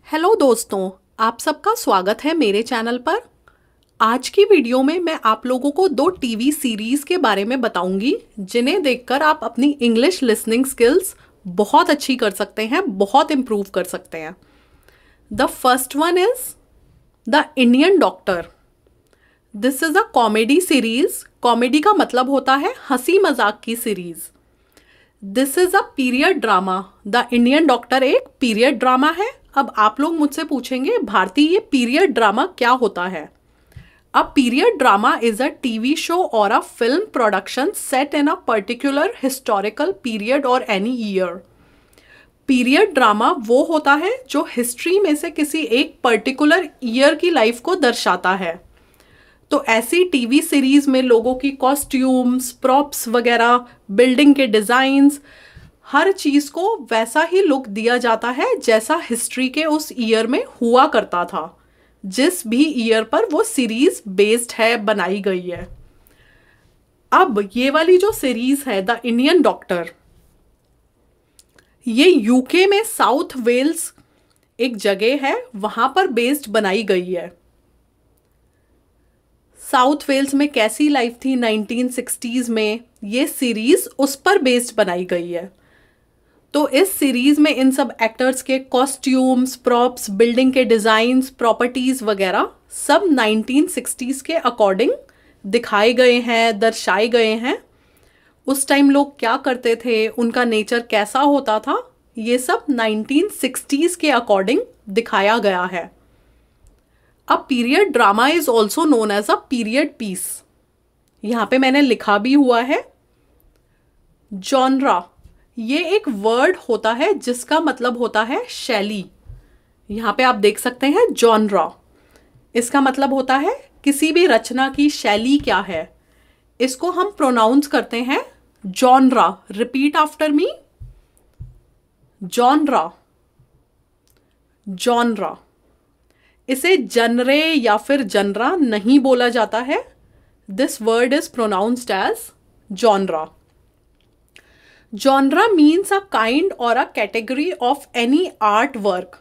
Hello दोस्तों, आप सबका स्वागत है मेरे चैनल पर। आज की वीडियो में मैं आप लोगों को दो टीवी सीरीज़ के बारे में बताऊंगी जिन्हें देखकर आप अपनी इंग्लिश लिसनिंग स्किल्स बहुत अच्छी कर सकते हैं, बहुत इम्प्रूव कर सकते हैं। The first one is the Indian doctor. This is a comedy series. Comedy का मतलब होता है हंसी मजाक की series. This is a period drama. The Indian doctor एक पीरियड ड्रामा है। अब आप लोग मुझसे पूछेंगे, भारती ये पीरियड ड्रामा क्या होता है? A period drama is a TV show or a film production set in a particular historical period or any year. Period drama वो होता है जो हिस्ट्री में से किसी एक पर्टिकुलर ईयर की लाइफ को दर्शाता है। तो ऐसी टीवी सीरीज में लोगों की कॉस्ट्यूम्स, प्रॉप्स वगैरह, बिल्डिंग के डिज़ाइंस, हर चीज़ को वैसा ही लुक दिया जाता है जैसा हिस्ट्री के उस ईयर में हुआ करता था, जिस भी ईयर पर वो सीरीज बेस्ड है, बनाई गई है। अब ये वाली जो सीरीज है द इंडियन डॉक्टर, ये यूके में साउथ वेल्स एक जगह है, वहां पर बेस्ड बनाई गई है। साउथ वेल्स में कैसी लाइफ थी 1960s में, ये सीरीज उस पर बेस्ड बनाई गई है। तो इस सीरीज में इन सब एक्टर्स के कॉस्ट्यूम्स, प्रॉप्स, बिल्डिंग के डिज़ाइंस, प्रॉपर्टीज़ वगैरह सब 1960s के अकॉर्डिंग दिखाए गए हैं, दर्शाए गए हैं। उस टाइम लोग क्या करते थे, उनका नेचर कैसा होता था, ये सब 1960s के अकॉर्डिंग दिखाया गया है। A period drama is also known as a period piece. यहाँ पे मैंने लिखा भी हुआ है जॉनरा। ये एक वर्ड होता है जिसका मतलब होता है शैली। यहाँ पे आप देख सकते हैं जॉनरा, इसका मतलब होता है किसी भी रचना की शैली क्या है। इसको हम प्रोनाउंस करते हैं genre. Repeat after me, genre, genre. इसे जनरे या फिर जनरा नहीं बोला जाता है। This word is pronounced as genre. Genre means a kind or a category of any art work।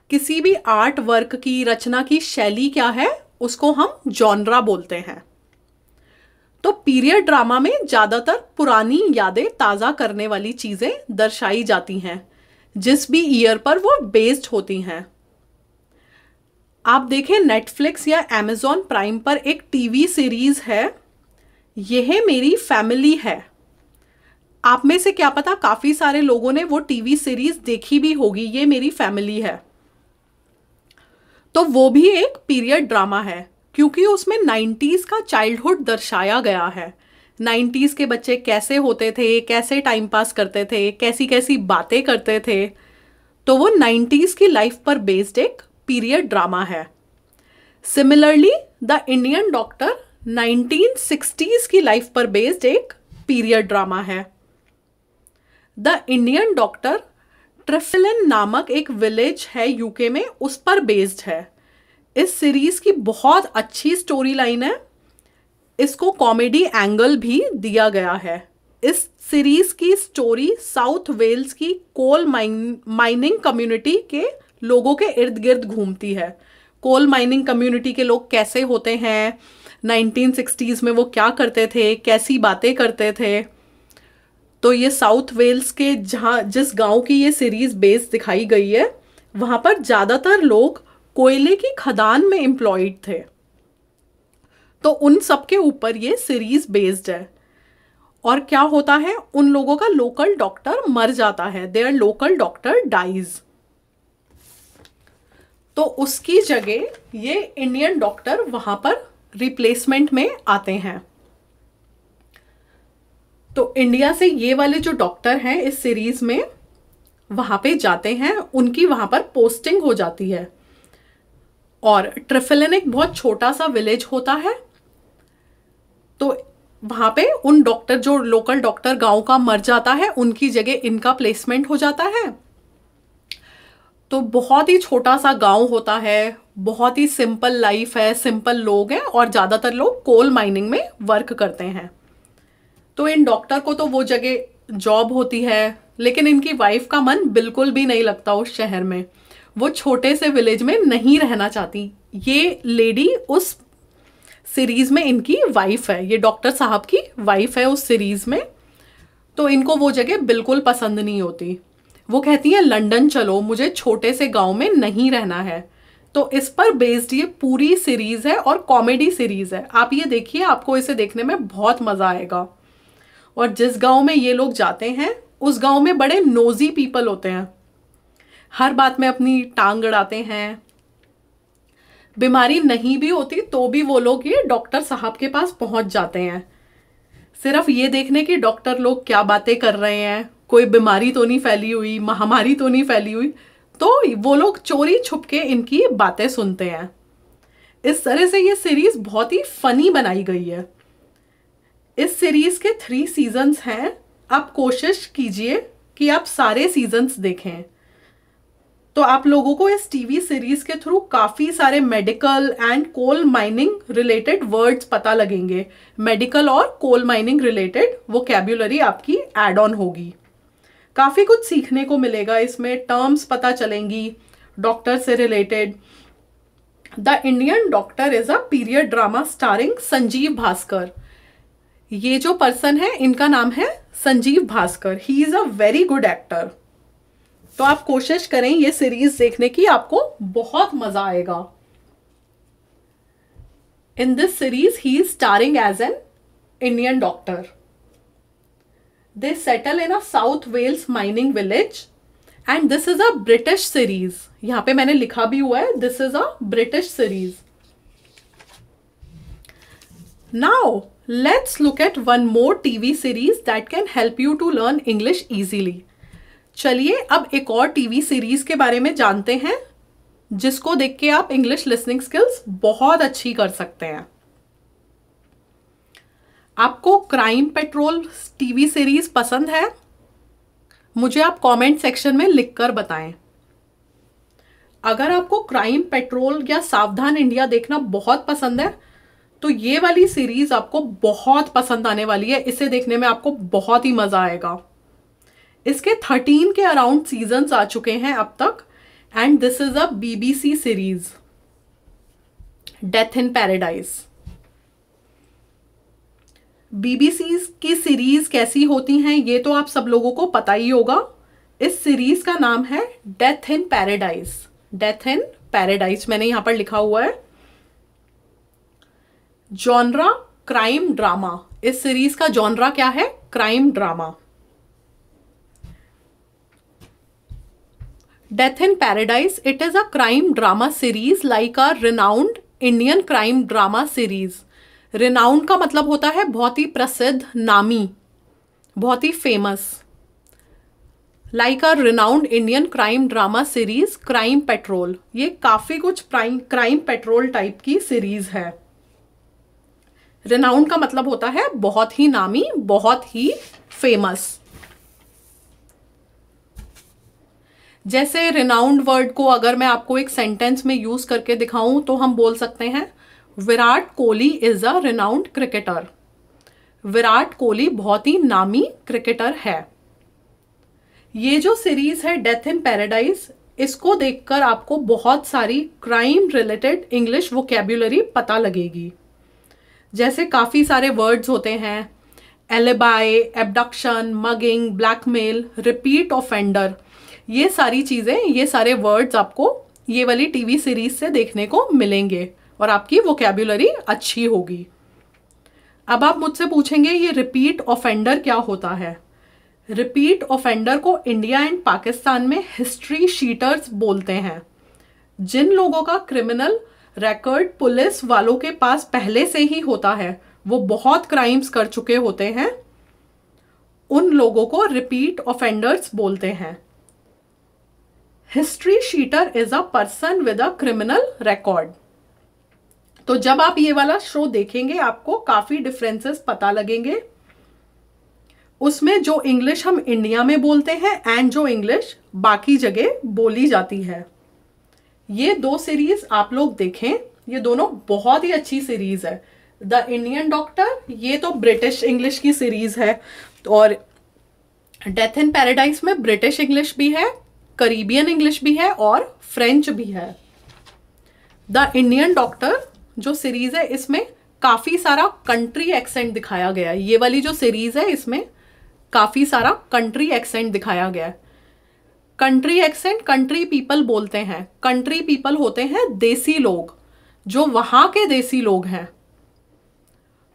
किसी भी आर्ट वर्क की, रचना की शैली क्या है, उसको हम जॉनरा बोलते हैं। तो पीरियड ड्रामा में ज़्यादातर पुरानी यादें ताज़ा करने वाली चीज़ें दर्शाई जाती हैं, जिस भी ईयर पर वो बेस्ड होती हैं। आप देखें नेटफ्लिक्स या अमेज़ॉन प्राइम पर एक टीवी सीरीज़ है, यह मेरी फैमिली है। आप में से क्या पता काफ़ी सारे लोगों ने वो टीवी सीरीज देखी भी होगी, ये मेरी फैमिली है। तो वो भी एक पीरियड ड्रामा है क्योंकि उसमें 90s का चाइल्डहुड दर्शाया गया है। 90s के बच्चे कैसे होते थे, कैसे टाइम पास करते थे, कैसी कैसी बातें करते थे। तो वो 90s की लाइफ पर बेस्ड एक पीरियड ड्रामा है। Similarly the Indian doctor 1960s की लाइफ पर बेस्ड एक पीरियड ड्रामा है। द इंडियन डॉक्टर ट्रिफिलिन नामक एक विलेज है यूके में, उस पर बेस्ड है। इस सीरीज की बहुत अच्छी स्टोरी लाइन है। इसको कॉमेडी एंगल भी दिया गया है। इस सीरीज की स्टोरी साउथ वेल्स की कोल माइनिंग कम्युनिटी के लोगों के इर्द गिर्द घूमती है। कोल माइनिंग कम्युनिटी के लोग कैसे होते हैं, 1960s में वो क्या करते थे, कैसी बातें करते थे। तो ये साउथ वेल्स के जिस गांव की ये सीरीज बेस दिखाई गई है, वहां पर ज़्यादातर लोग कोयले की खदान में एम्प्लॉयड थे। तो उन सब के ऊपर ये सीरीज बेस्ड है। और क्या होता है, उन लोगों का लोकल डॉक्टर मर जाता है, देयर लोकल डॉक्टर डाइज। तो उसकी जगह ये इंडियन डॉक्टर वहां पर रिप्लेसमेंट में आते हैं। तो इंडिया से ये वाले जो डॉक्टर हैं इस सीरीज में वहां पे जाते हैं, उनकी वहां पर पोस्टिंग हो जाती है। और ट्रिफिलिन एक बहुत छोटा सा विलेज होता है। तो वहां पे उन डॉक्टर, जो लोकल डॉक्टर गांव का मर जाता है, उनकी जगह इनका प्लेसमेंट हो जाता है। तो बहुत ही छोटा सा गांव होता है, बहुत ही सिंपल लाइफ है, सिंपल लोग हैं और ज़्यादातर लोग कोल माइनिंग में वर्क करते हैं। तो इन डॉक्टर को तो वो जगह जॉब होती है, लेकिन इनकी वाइफ का मन बिल्कुल भी नहीं लगता उस शहर में। वो छोटे से विलेज में नहीं रहना चाहती। ये लेडी उस सीरीज में इनकी वाइफ है, ये डॉक्टर साहब की वाइफ है उस सीरीज में। तो इनको वो जगह बिल्कुल पसंद नहीं होती। वो कहती है लंदन चलो, मुझे छोटे से गांव में नहीं रहना है। तो इस पर बेस्ड ये पूरी सीरीज है और कॉमेडी सीरीज है। आप ये देखिए, आपको इसे देखने में बहुत मजा आएगा। और जिस गांव में ये लोग जाते हैं उस गांव में बड़े नोजी पीपल होते हैं, हर बात में अपनी टांग अड़ाते हैं। बीमारी नहीं भी होती तो भी वो लोग ये डॉक्टर साहब के पास पहुंच जाते हैं, सिर्फ ये देखने कि डॉक्टर लोग क्या बातें कर रहे हैं, कोई बीमारी तो नहीं फैली हुई, महामारी तो नहीं फैली हुई। तो वो लोग चोरी छुप के इनकी बातें सुनते हैं। इस तरह से ये सीरीज बहुत ही फनी बनाई गई है। इस सीरीज के 3 सीजन्स हैं। आप कोशिश कीजिए कि आप सारे सीजन्स देखें। तो आप लोगों को इस टीवी सीरीज के थ्रू काफी सारे medical and coal mining related words पता लगेंगे। मेडिकल और कोल माइनिंग रिलेटेड वोकैब्युलरी आपकी एड ऑन होगी। काफी कुछ सीखने को मिलेगा इसमें, टर्म्स पता चलेंगी डॉक्टर से related. The Indian doctor is a period drama starring Sanjeev Bhaskar. ये जो पर्सन है इनका नाम है Sanjeev Bhaskar. He is a very good actor. तो आप कोशिश करें ये सीरीज देखने की, आपको बहुत मजा आएगा। In this series he is starring as an Indian doctor. They settle in a South Wales mining village and this is a British series. यहां पे मैंने लिखा भी हुआ है, this is a British series. Now let's look at one more TV series that can help you to learn English easily. चलिए अब एक और टीवी सीरीज के बारे में जानते हैं जिसको देख के आप इंग्लिश लिसनिंग स्किल्स बहुत अच्छी कर सकते हैं। आपको क्राइम पेट्रोल टीवी सीरीज पसंद है? मुझे आप कमेंट सेक्शन में लिखकर बताएं। अगर आपको क्राइम पेट्रोल या सावधान इंडिया देखना बहुत पसंद है तो ये वाली सीरीज आपको बहुत पसंद आने वाली है। इसे देखने में आपको बहुत ही मजा आएगा। इसके 13 के अराउंड सीजन्स आ चुके हैं अब तक and this is a BBC series, death in paradise. BBC की सीरीज कैसी होती हैं ये तो आप सब लोगों को पता ही होगा। इस सीरीज का नाम है death in paradise. Death in paradise मैंने यहां पर लिखा हुआ है। Genre crime drama. इस सीरीज का जॉनरा क्या है? Crime drama. Death in Paradise, it is a crime drama series like a renowned Indian crime drama series. Renowned का मतलब होता है बहुत ही प्रसिद्ध, नामी, बहुत ही famous. Like a renowned Indian crime drama series, Crime Patrol. ये काफी कुछ क्राइम पेट्रोल टाइप की सीरीज है। Renowned का मतलब होता है बहुत ही नामी, बहुत ही फेमस। जैसे रिनाउंड वर्ड को अगर मैं आपको एक सेंटेंस में यूज करके दिखाऊं तो हम बोल सकते हैं Virat Kohli is a renowned cricketer. Virat Kohli बहुत ही नामी क्रिकेटर है। ये जो सीरीज है डेथ इन पैराडाइज, इसको देखकर आपको बहुत सारी क्राइम रिलेटेड इंग्लिश वोकैब्युलरी पता लगेगी। जैसे काफी सारे वर्ड्स होते हैं, alibi, abduction, mugging, blackmail, repeat offender. ये सारी चीजें, ये सारे वर्ड्स आपको ये वाली टीवी सीरीज से देखने को मिलेंगे और आपकी वोकैब्युलरी अच्छी होगी। अब आप मुझसे पूछेंगे ये रिपीट ऑफेंडर क्या होता है? रिपीट ऑफेंडर को इंडिया एंड पाकिस्तान में हिस्ट्री शीटर्स बोलते हैं। जिन लोगों का क्रिमिनल रिकॉर्ड पुलिस वालों के पास पहले से ही होता है, वो बहुत क्राइम्स कर चुके होते हैं, उन लोगों को रिपीट ऑफेंडर्स बोलते हैं। History sheeter is a person with a criminal record. तो जब आप ये वाला शो देखेंगे आपको काफी डिफरेंसेस पता लगेंगे उसमें, जो इंग्लिश हम इंडिया में बोलते हैं एंड जो इंग्लिश बाकी जगह बोली जाती है। ये 2 सीरीज आप लोग देखें, ये दोनों बहुत ही अच्छी सीरीज है। द इंडियन डॉक्टर, ये तो ब्रिटिश इंग्लिश की सीरीज है और डेथ इन पैराडाइज में ब्रिटिश इंग्लिश भी है करीबियन इंग्लिश भी है और फ्रेंच भी है। द इंडियन डॉक्टर जो सीरीज है इसमें काफी सारा कंट्री एक्सेंट दिखाया गया है। ये वाली जो सीरीज है इसमें काफी सारा कंट्री एक्सेंट दिखाया गया है। कंट्री एक्सेंट कंट्री पीपल बोलते हैं। कंट्री पीपल होते हैं देसी लोग, जो वहां के देसी लोग हैं।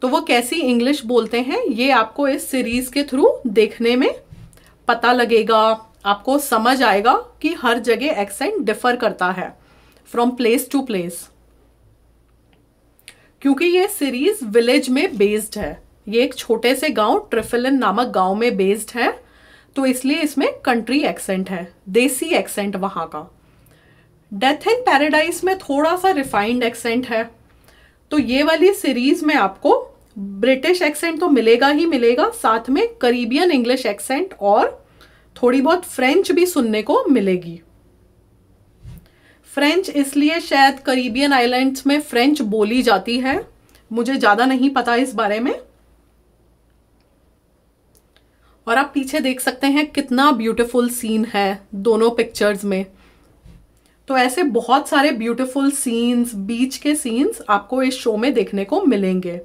तो वो कैसी इंग्लिश बोलते हैं ये आपको इस सीरीज के थ्रू देखने में पता लगेगा। आपको समझ आएगा कि हर जगह एक्सेंट डिफर करता है फ्रॉम प्लेस टू प्लेस, क्योंकि ये सीरीज विलेज में बेस्ड है। ये एक छोटे से गांव ट्रिफिलिन नामक गांव में बेस्ड है, तो इसलिए इसमें कंट्री एक्सेंट है, देसी एक्सेंट वहां का। डेथ इन पैराडाइज में थोड़ा सा रिफाइंड एक्सेंट है। तो ये वाली सीरीज में आपको ब्रिटिश एक्सेंट तो मिलेगा ही मिलेगा, साथ में करीबियन इंग्लिश एक्सेंट और थोड़ी बहुत फ्रेंच भी सुनने को मिलेगी। फ्रेंच इसलिए शायद करीबियन आइलैंड्स में फ्रेंच बोली जाती है, मुझे ज्यादा नहीं पता इस बारे में। और आप पीछे देख सकते हैं कितना ब्यूटीफुल सीन है दोनों पिक्चर्स में। तो ऐसे बहुत सारे ब्यूटीफुल सीन्स, बीच के सीन्स आपको इस शो में देखने को मिलेंगे।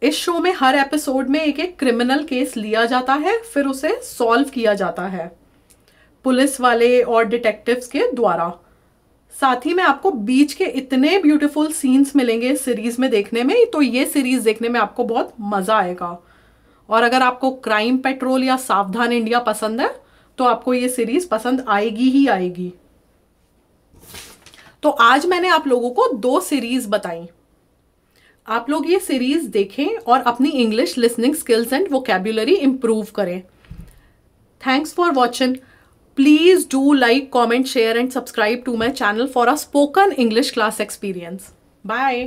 इस शो में हर एपिसोड में एक एक क्रिमिनल केस लिया जाता है, फिर उसे सॉल्व किया जाता है पुलिस वाले और डिटेक्टिव्स के द्वारा। साथ ही में आपको बीच के इतने ब्यूटीफुल सीन्स मिलेंगे इस सीरीज में देखने में, तो ये सीरीज देखने में आपको बहुत मजा आएगा। और अगर आपको क्राइम पेट्रोल या सावधान इंडिया पसंद है तो आपको ये सीरीज पसंद आएगी ही आएगी। तो आज मैंने आप लोगों को 2 सीरीज बताई। आप लोग ये सीरीज देखें और अपनी English listening skills and vocabulary improve करें। Thanks for watching. Please do like, comment, share and subscribe to my channel for a spoken English class experience. Bye.